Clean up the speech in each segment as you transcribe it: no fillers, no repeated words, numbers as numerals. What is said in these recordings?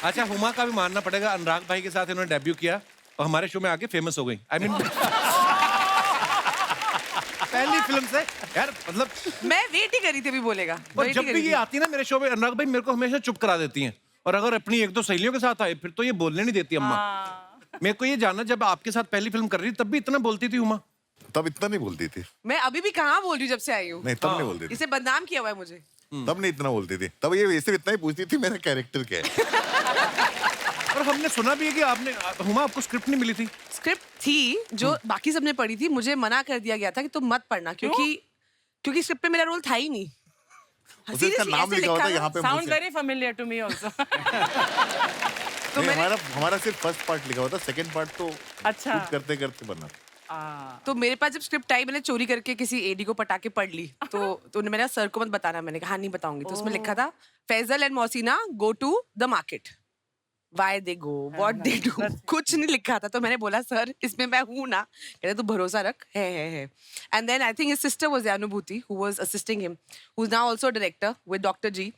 अच्छा, हुमा का भी मानना पड़ेगा, अनुराग भाई के साथ इन्होंने डेब्यू किया और हमारे शो में आके फेमस हो गई। आई मीन पहली फिल्म से यार, मतलब मैं वेट ही करी थी अभी बोलेगा। और जब भी ये आती है ना मेरे शो में, अनुराग भाई मेरे को हमेशा चुप करा देती हैं, और अगर अपनी एक दो सहेलियों के साथ आए फिर तो ये बोलने नहीं देती अम्मा। मेरे को ये जानना, जब आपके साथ पहली फिल्म कर रही थी तब भी इतना बोलती थी उमा? तब इतना नहीं बोलती थी। मैं अभी भी कहाँ बोल रही हूँ जब से आई हूँ। नहीं, तब नहीं बोलती थी। इसे बदनाम किया हुआ है मुझे। तब नहीं इतना बोलती थी। तब ये सिर्फ इतना ही पूछती थी मेरा कैरेक्टर क्या है। और हमने सुना भी है कि आपने, हुमा आपको स्क्रिप्ट नहीं मिली थी? स्क्रिप्ट थी जो बाकी सबने पढ़ी थी, मुझे मना कर दिया गया था कि तुम मत पढ़ना, क्योंकि स्क्रिप्ट में मेरा रोल था ही नहीं। उसका नाम लिखा होता है यहाँ पे। Sound very familiar to me also. तो हमारा सिर्फ फर्स्ट पार्ट लिखा होता, सेकंड पार्ट तो अच्छा। शूट करते करते बना। तो मेरे पास जब स्क्रिप्ट आई, मैंने चोरी करके किसी एडी को पटा के पढ़ ली। तो उन्होंने मेरा सर को मत बताना, मैंने कहा नहीं बताऊंगी। तो उसमें लिखा था Faisal and Mausina go to the market, why they go, what they do, कुछ नहीं लिखा था। तो मैंने बोला सर इसमें मैं हूं ना? कहते तू भरोसा रख, है। And then I think his sister was Anubhuti, who was assisting him, who is now also director with doctor ji.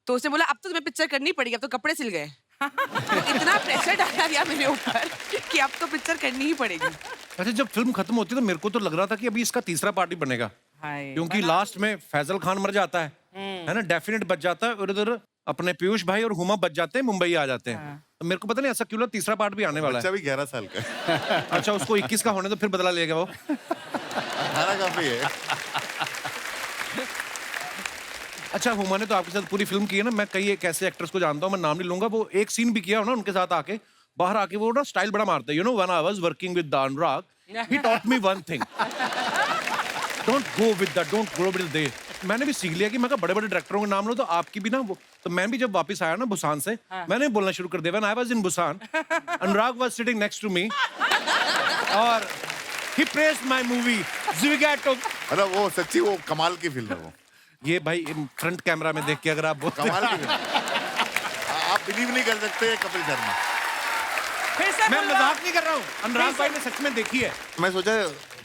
तो उसने बोला अब तो तुम्हें पिक्चर करनी पड़ेगी, अब तो कपड़े सिल गए। तो इतना प्रेशर डाला गया मेरे ऊपर कि अब तो पिक्चर करनी ही पड़ेगी। अच्छा, जब फिल्म खत्म होती है तो मेरे को तो लग रहा था कि अभी इसका तीसरा पार्ट ही बनेगा, क्योंकि लास्ट में फैजल खान मर जाता है ना, डेफिनेट बच जाता है, और इधर अपने पीयूष भाई और हुमा बच जाते हैं, मुंबई आ जाते हैं। तो मेरे को पता नहीं ऐसा क्यों लगा तीसरा पार्ट भी आने वाला है। बच्चा भी 11 साल का है। अच्छा, उसको 21 का होने तो फिर बदला लेगा वो। 18 काफी है। अच्छा, हुमा ने तो आपके साथ पूरी फिल्म की है ना। मैं कई एक ऐसे एक्टर्स को जानता हूँ, मैं नाम नहीं लूंगा, वो एक सीन भी किया हो ना उनके साथ आके, बाहर आके वो ना स्टाइल बड़ा मारते हैं। You know, when I was working with Anurag, he taught me one thing, don't go with that, don't go with they. मैंने भी सीख लिया कि मैं बड़े बड़े डायरेक्टरों के नाम लो तो आपकी भी ना वो। तो मैं भी जब वापस आया ना बुसान से, मैंने बोलना शुरू कर दिया, when I was in Busan, Anurag was sitting next to me और he praised my movie Zwigato. अरे वो सच्ची वो कमाल की फिल्म है वो। ये भाई फ्रंट कैमरा में देख के अगर आप बोलते कमाल की फिल्म। आप बिलीव नहीं कर सकते कपिल शर्मा। मैं मजाक नहीं कर रहा हूँ, अनुराग भाई ने सच में देखी है। मैं सोचा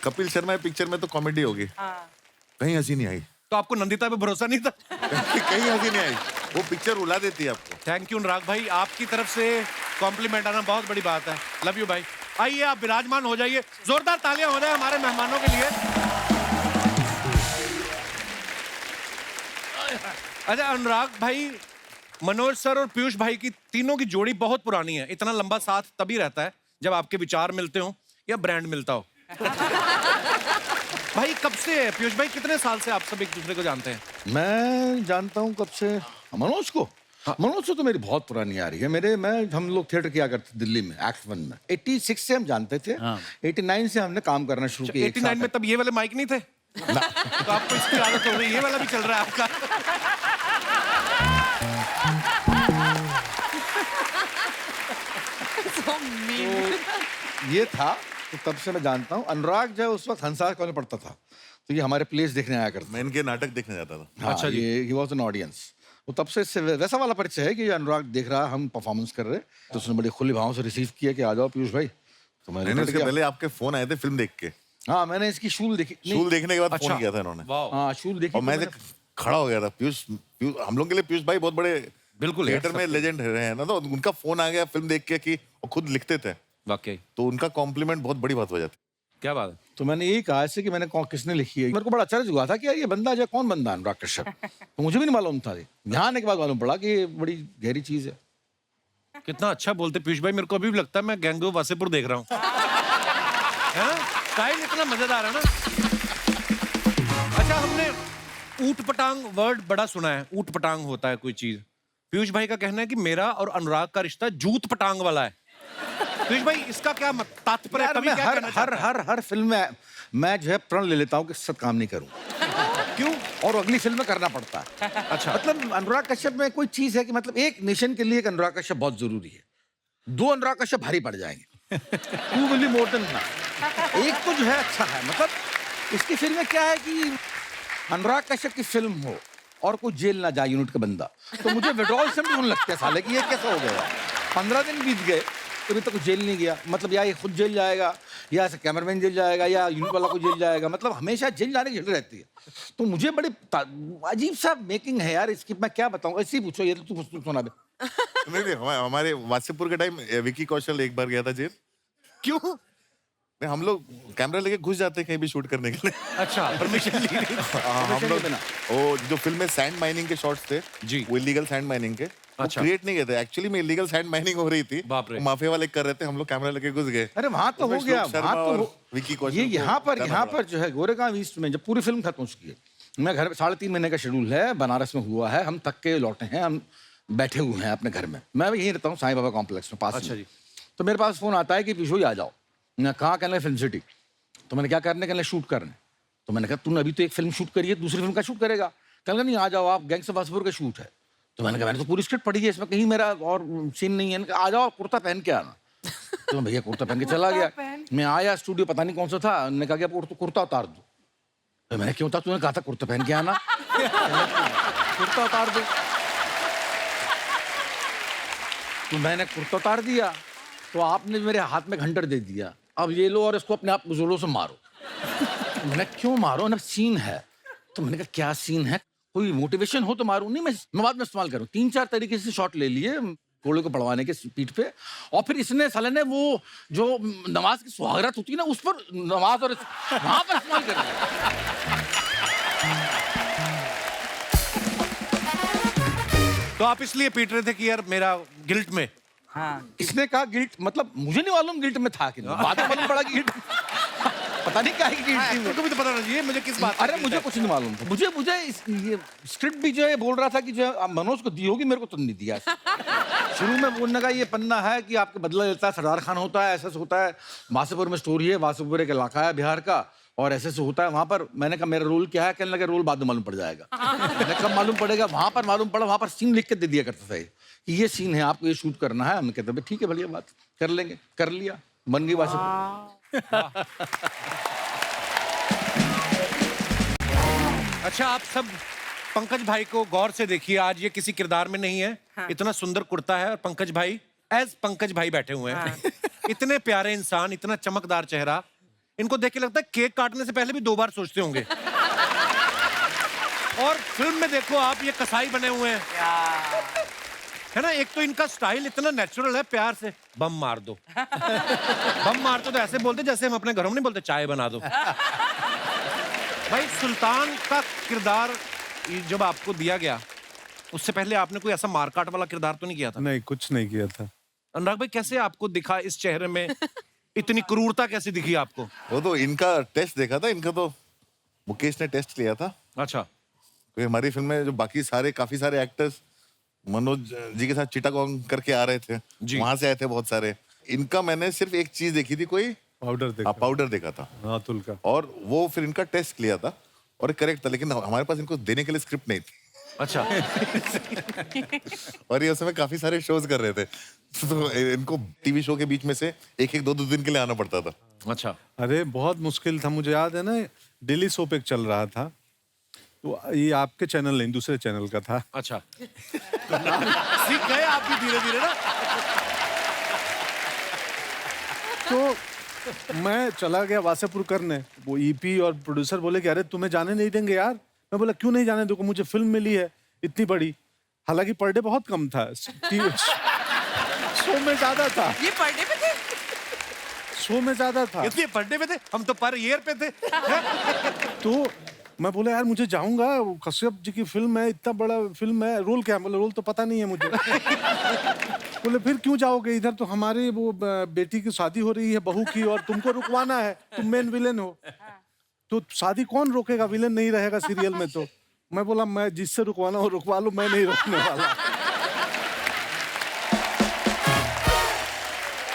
कपिल शर्मा पिक्चर में तो कॉमेडी होगी, कहीं हंसी नहीं आई। तो आपको नंदिता पे भरोसा नहीं था? कहीं हंसी नहीं आई, वो पिक्चर रुला देती है आपको। थैंक यू अनुराग भाई, आपकी तरफ से कॉम्प्लीमेंट आना बहुत बड़ी बात है। लव यू भाई। आइए आप विराजमान हो जाइए, जोरदार तालियां हो जाए हमारे मेहमानों के लिए। अच्छा अनुराग भाई, मनोज सर और पीयूष भाई की तीनों की जोड़ी बहुत पुरानी है। इतना लंबा साथ तभी रहता है जब आपके विचार मिलते हो या ब्रांड मिलता हो। भाई कब से है पीयूष भाई, कितने साल से आप सब एक दूसरे को जानते हैं? मैं जानता हूँ कब से मनोज को। मनोज से तो मेरी बहुत पुरानी आ रही है। हम लोग थिएटर किया करते दिल्ली में, एक्ट 1 में। 86 से हम जानते थे। 89 से हमने काम करना शुरू किया। 89 में तब ये वाले माइक नहीं थे? तो आपको इसकी आदत हो गई, ये वाला भी चल रहा है आपका। तो ये था, तो तब से मैं जानता हूँ। अनुराग जो उस वक्त हंसा कॉलेज पढ़ता था, तो ये हमारे प्लेस देखने आया करता। मैं इनके नाटक देखने जाता था। हाँ, अच्छा जी, ये वाज एन ऑडियंस। तो तब से इससे वैसा वाला परिचय है कि अनुराग देख रहा, हम परफॉर्मेंस कर रहे, तो उसने बड़े खुले भाव से रिसीव किया कि आ जाओ पीयूष भाई। तो मैंने उसके पहले आपके फोन आए थे फिल्म देख के। हाँ, मैंने इसकी शूल देखी। शूल देखने के बाद फोन किया था इन्होंने। हाँ, शूल देखी। और मैं खड़ा हो गया था। पीयूष, हम लोग के लिए पीयूष भाई बहुत बड़े बिल्कुल थिएटर में लेजेंड रहे हैं ना, तो उनका फोन आ गया फिल्म देख के कि वो खुद लिखते थे। वाकई तो उनका कॉम्प्लीमेंट बहुत बड़ी बात हो जाती। क्या बात है। तो मैंने यही कहा ऐसे कि मैंने किसने लिखी है। मेरे को बड़ा आश्चर्य हुआ था कि यार ये बंदा जो कौन बंदा अनुराग कश्यप। तो मुझे भी नहीं मालूम था। यहाँ आने के बाद मालूम पड़ा कि ये बड़ी गहरी चीज है। कितना अच्छा बोलते पीयूष भाई, मेरे को अभी भी लगता है मैं गैंग ऑफ वासेपुर देख रहा हूँ। स्टाइल इतना मजेदार है ना। अच्छा, हमने ऊट पटांग वर्ड बड़ा सुना है। ऊट पटांग होता है कोई चीज। पीयूष भाई का कहना है कि मेरा और अनुराग का रिश्ता जूत पटांग वाला है। पीयूष भाई इसका क्या तात्पर्य है? हर फिल्म में मैं जो है प्रण ले लेता हूँ कि सच काम नहीं करूँ। क्यों? और अगली फिल्म में करना पड़ता है। अच्छा, मतलब अनुराग कश्यप में कोई चीज है कि मतलब एक नेशन के लिए एक अनुराग कश्यप बहुत जरूरी है। 2 अनुराग कश्यप भारी पड़ जाएंगे। 2 will be more than enough. एक तो जो है अच्छा है, मतलब इसकी फिल्म में क्या है कि अनुराग कश्यप की फिल्म हो और कोई जेल ना जाए यूनिट का बंदा, तो मुझे विड्रॉल से भी होने लगता है साले कि ये कैसा हो गया। 15 दिन बीत गए तो अभी तक जेल नहीं गया। मतलब या ये खुद जेल जाएगा, या ऐसे कैमरामैन जेल जाएगा, या यूनिट वाला को जेल जाएगा। मतलब हमेशा जेल जाने की झगड़ रहती है। तो मुझे बड़ी अजीब सा मेकिंग है यार इसकी। मैं क्या बताऊँ, ऐसे ही पूछो, ये तो तू सुना दे। नहीं, हमारे वासेपुर के टाइम विकी कौशल एक बार गया था जेल। क्यों? नहीं, हम लोग कैमरा लेके घुस जाते हैं कहीं भी शूट करने के लिए। अच्छा, परमिशन ली नहीं। हम लोग वो जो फिल्म में सैंड माइनिंग के शॉट्स थे जी। वो इलीगल सैंड माइनिंग के अच्छा। क्रिएट नहीं किए थे, एक्चुअली में इलीगल सैंड माइनिंग हो रही थी, बाप रे। माफिया वाले कर रहे थे, हम लोग कैमरा लेके घुस गए। अरे वहां तो हो उसमें गया, श्लोक वहां शर्मा तो और विकी कौशल ये को यहाँ करना पर जो है गोरेगांव ईस्ट में जब पूरी फिल्म खत्म हो चुकी है, मैं घर 3.5 महीने का शेड्यूल है, बनारस में हुआ है, हम थक के लौटे हैं, हम बैठे हुए हैं अपने घर में, मैं भी यहीं रहता हूँ साईं बाबा कॉम्प्लेक्स में पास अच्छा में। जी। तो मेरे पास फोन आता है कि पिशोई आ जाओ। मैं कहाँ, कहने फिल्म सिटी। तो मैंने क्या करने, कहने शूट करने। तो मैंने कहा तूने अभी तो एक फिल्म शूट करी है, दूसरी फिल्म का शूट करेगा? कहने नहीं, आ जाओ आप, गैंग्स ऑफ वासेपुर का शूट है। तो मैंने कहा मैंने तो पूरी स्क्रिप्ट पढ़ी है, इसमें कहीं मेरा और सीन नहीं है। आ जाओ, कुर्ता पहन के आना। तो मैं भैया कुर्ता पहन के चला गया। मैं आया, स्टूडियो पता नहीं कौन सा था, उन्होंने कहा कि आप कुर्ता उतार दो। तो मैंने क्यों? तूने कहा था कुर्ता पहन के आना। कुर्ता उतार दो। तो मैंने कुर्ता उतार दिया, तो आपने मेरे हाथ में घंटर दे दिया, अब ये लो और इसको अपने आप जोरों से मारो। तो मैंने क्यों मारो ना, सीन है। तो मैंने कहा क्या सीन है, कोई मोटिवेशन हो तो मारूं। नहीं, मैं बाद में इस्तेमाल करूं। 3-4 तरीके से शॉट ले लिए घोड़े को पड़वाने के पीठ पे, और फिर इसने साले ने वो जो नमाज की सुहागरात होती है ना, उस पर नमाज और वहां पर इस्तेमाल कर दिया। तो आप इसलिए पीट रहे थे कि यार मेरा गिल्ट में। हाँ इसने कहा गिल्ट, मतलब मुझे नहीं मालूम गिल्ट में था कि नहीं, बाद में मालूम पड़ा कि गिल्ट पता नहीं क्या है गिल्ट थी वो। तुमको भी तो पता होना चाहिए मुझे किस बात का अरे guilt मुझे है। कुछ नहीं मालूम था। मुझे ये स्क्रिप्ट भी जो है बोल रहा था कि जो है मनोज को दी होगी, मेरे को तो नहीं दिया। शुरू में बोलने का ये पन्ना है कि आपके बदला लेता है, सरदार खान होता है, ऐसा होता है, वासेपुर में स्टोरी है, वासेपुर एक इलाका है बिहार का, और ऐसे होता है वहां पर। मैंने कहा मेरा रोल क्या है, कहने लगा रोल बाद में मालूम पड़ जाएगा। मैंने कब मालूम पड़ेगा? वहां पर मालूम पड़ा, वहां पर सीन लिख के दे दिया करता था कि ये सीन है, आपको ये शूट करना है। हमने कहते ठीक है, बढ़िया बात, कर लेंगे। कर लिया, बन गई वासेपुर। अच्छा, आप सब पंकज भाई को गौर से देखिए, आज ये किसी किरदार में नहीं है। हाँ। इतना सुंदर कुर्ता है और पंकज भाई एज पंकज भाई बैठे हुए हैं। इतने प्यारे इंसान, इतना चमकदार चेहरा, इनको देख के लगता है केक काटने से पहले भी 2 बार सोचते होंगे। और फिल्म में देखो आप, ये कसाई बने हुए हैं, है ना। एक तो इनका स्टाइल इतना नेचुरल है, प्यार से बम मार दो। बम मार दो तो ऐसे बोलते जैसे हम अपने घरों में नहीं बोलते चाय बना दो। भाई सुल्तान का किरदार जब आपको दिया गया, उससे पहले आपने कोई ऐसा मारकाट वाला किरदार तो नहीं किया था? नहीं, कुछ नहीं किया था। अनुराग भाई, कैसे आपको दिखा इस चेहरे में इतनी क्रूरता कैसे दिखी आपको? वो तो इनका टेस्ट देखा था, इनका तो मुकेश ने टेस्ट लिया था। अच्छा। तो हमारी फिल्म में जो बाकी काफी सारे एक्टर्स मनोज जी के साथ चिटागोंग करके आ रहे थे, जी। वहां से आए थे बहुत सारे। इनका मैंने सिर्फ एक चीज देखी थी, कोई पाउडर देखा। पाउडर देखा था, हाँ, अतुल का। और वो फिर इनका टेस्ट लिया था और करेक्ट था, लेकिन हमारे पास इनको देने के लिए स्क्रिप्ट नहीं थी। अच्छा। और ये उस समय काफी सारे शोज कर रहे थे, तो इनको टीवी शो के बीच में से एक 2 दिन के लिए आना पड़ता था। अच्छा। अरे बहुत मुश्किल था, मुझे याद है ना, डेली सोप एक चल रहा था, तो ये आपके चैनल नहीं, दूसरे चैनल का था। अच्छा। सीख गए आप भी धीरे धीरे ना। तो मैं चला गया वासेपुर करने, वो ईपी और प्रोड्यूसर बोले कि अरे तुम्हें जाने नहीं देंगे यार। मैं बोला क्यों नहीं जाने दूंगा, मुझे फिल्म मिली है इतनी बड़ी, हालांकि पर डे बहुत कम था, शो में ज्यादा था, ये पढ़ने पे थे? शो में ज्यादा था। इतने पढ़ने पे थे, हम तो पर ईयर पे थे। तो मैं बोला यार मुझे जाऊंगा, कश्यप जी की फिल्म है, इतना बड़ा फिल्म है, रोल क्या है? बोले रोल तो पता नहीं है मुझे। बोले फिर क्यों जाओगे, इधर तो हमारे वो बेटी की शादी हो रही है, बहू की, और तुमको रुकवाना है, तुम मेन विलेन हो, तो शादी कौन रोकेगा, विलेन नहीं रहेगा सीरियल में। तो मैं बोला मैं जिससे रुकवाना हो रुकवा लो, मैं नहीं रोकने वाला।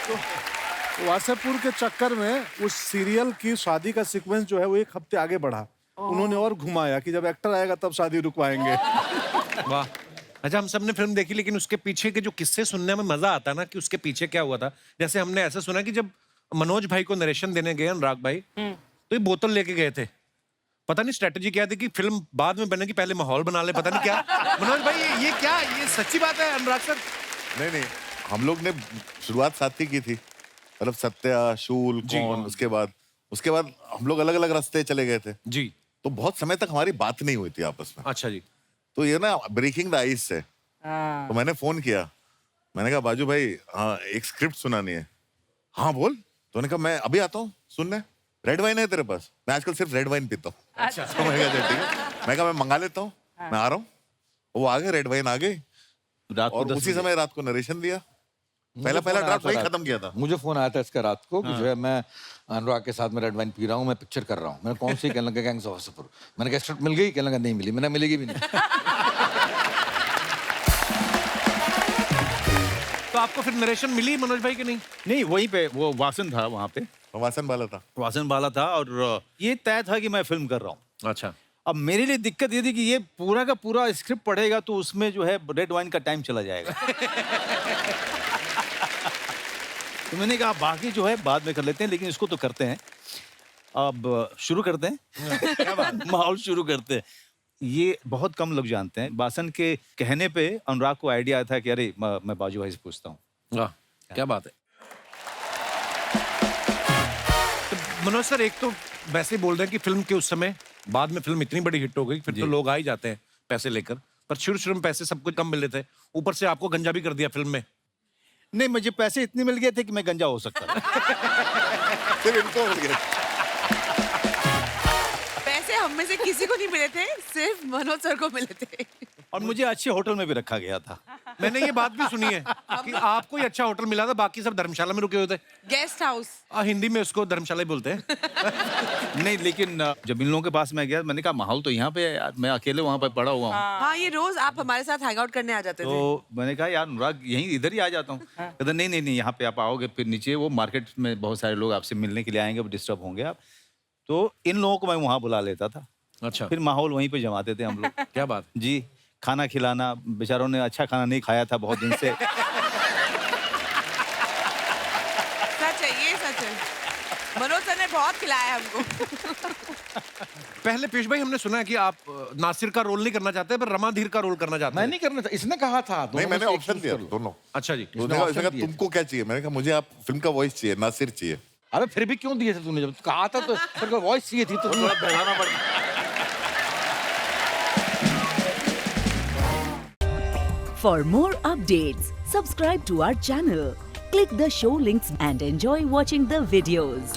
तो वासेपुर के चक्कर में उस सीरियल की शादी का सीक्वेंस जो है वो 1 हफ्ते आगे बढ़ा। उन्होंने और घुमाया कि जब एक्टर आएगा तब शादी रुकवाएंगे। वाह। अच्छा, हम सबने फिल्म देखी, लेकिन उसके पीछे के जो किस्से सुनने में मजा आता ना, कि उसके पीछे क्या हुआ था। जैसे हमने ऐसा सुना कि जब मनोज भाई को नरेशन देने गए अनुराग भाई, तो ये बोतल लेके गए थे। पता नहीं स्ट्रेटजी क्या थी कि फिल्म बाद में बनेगी, पहले माहौल बना ले, पता नहीं क्या। मनोज भाई, ये क्या, ये सच्ची बात है अनुराग सर? नहीं, हम लोग ने शुरुआत साथ ही की थी, मतलब सत्या, शूल, कौन, उसके बाद हम लोग अलग अलग रास्ते चले गए थे। जी। तो बहुत समय तक हमारी बात नहीं हुई थी आपस में। अच्छा जी। तो ये ना ब्रेकिंग द आइस है। हाँ। तो मैंने फोन किया, मैंने कहा बाजू भाई हाँ एक स्क्रिप्ट सुनानी है। हाँ बोल। तो उन्होंने कहा मैं अभी आता हूँ सुनने। रेड वाइन है तेरे पास? मैं आजकल सिर्फ रेड वाइन पीता हूँ। अच्छा। तो मैंने कहा ठीक है। मैं कहा मैं मंगा लेता हूँ, मैं आ रहा हूँ। वो आ गए, रेड वाइन आ गई रात को और 10 उसी बजे। समय रात को नरेशन दिया। पहला फोन आया ड्राफ्ट था वही रात- खत्म किया था। मुझे फोन आया था इसका रात को कि जो है मैं अनुराग के साथ में रेड वाइन पी रहा हूँ, मैं पिक्चर कर रहा हूँ। मैंने कौन सी? कहने लगा गैंग्स ऑफ वासेपुर। मैंने कहा स्क्रिप्ट मिल गई? कहने लगा नहीं मिली। मैंने मिलेगी भी नहीं। तो आपको फिर नरेशन मिली मनोज भाई की नहीं? नहीं, वहीं पे वो वासन था, वहाँ पे वासन वाला था। वासन वाला था और ये तय था कि मैं फिल्म कर रहा हूँ। अच्छा। अब मेरे लिए दिक्कत ये थी कि ये पूरा का पूरा स्क्रिप्ट पढ़ेगा तो उसमें जो है रेड वाइन का टाइम चला जाएगा। तो मैंने कहा बाकी जो है बाद में कर लेते हैं, लेकिन इसको तो करते हैं। अब शुरू करते हैं। माहौल शुरू करते हैं। ये बहुत कम लोग जानते हैं, वासन के कहने पे अनुराग को आइडिया आया था कि अरे मैं बाजू भाई से पूछता हूँ। वाह क्या बात है। तो मनोज सर एक तो वैसे ही बोल रहे हैं कि फिल्म के उस समय बाद में फिल्म इतनी बड़ी हिट हो गई, फिर तो लोग आ ही जाते हैं पैसे लेकर, पर शुरू में पैसे सब कुछ कम मिल रहे थे, ऊपर से आपको गंजा भी कर दिया फिल्म में। नहीं, मुझे पैसे इतने मिल गए थे कि मैं गंजा हो सकता था। सिर्फ इनको मिल गया। पैसे हम में से किसी को नहीं मिले थे, सिर्फ मनोज सर को मिले थे। और मुझे अच्छे होटल में भी रखा गया था। मैंने ये बात भी सुनी है कि आपको ही अच्छा होटल मिला था, बाकी सब धर्मशाला में रुके हुए थे। Guest house. हिंदी में उसको धर्मशाला ही बोलते हैं। नहीं, लेकिन जब इन लोगों के पास मैं गया, मैंने कहा माहौल तो यहाँ पे है यार, मैं अकेले वहाँ पे पड़ा हुआ हूँ। हाँ ये रोज आप हमारे साथ हैंग आउट करने आ जाते थे। तो मैंने कहा यार अनुराग यहीं इधर ही आ जाता हूँ। कहता नहीं नहीं नहीं, यहाँ पे आप आओगे फिर नीचे वो मार्केट में बहुत सारे लोग आपसे मिलने के लिए आएंगे, वो डिस्टर्ब होंगे आप। तो इन लोगों को मैं वहाँ बुला लेता था। अच्छा। फिर माहौल वहीं पे जमाते थे हम लोग। क्या बात। जी, खाना खिलाना, बेचारों ने अच्छा खाना नहीं खाया था बहुत दिन से। सच है, ये सच है। मनोज सर ने बहुत खिलाया हमको। पहले पेश भाई हमने सुना है कि आप नासिर का रोल नहीं करना चाहते पर रमाधीर का रोल करना चाहते मैं हैं। नहीं करना था, इसने कहा था। नहीं दोनों में मैंने से एक ऑप्शन choose दिया कर लो। दोनों। अच्छा जी। उसने कहा option दिए थे। तुमको क्या चाहिए? मैंने कहा मुझे आप फिल्म का वॉइस चाहिए, नासिर चाहिए। अबे फिर भी क्यों दिए थे तूने? जब कहा था तो फिर वॉइस चाहिए थी तो थोड़ा बढ़ाना पड़ता। For more updates, subscribe to our channel, click the show links and enjoy watching the videos.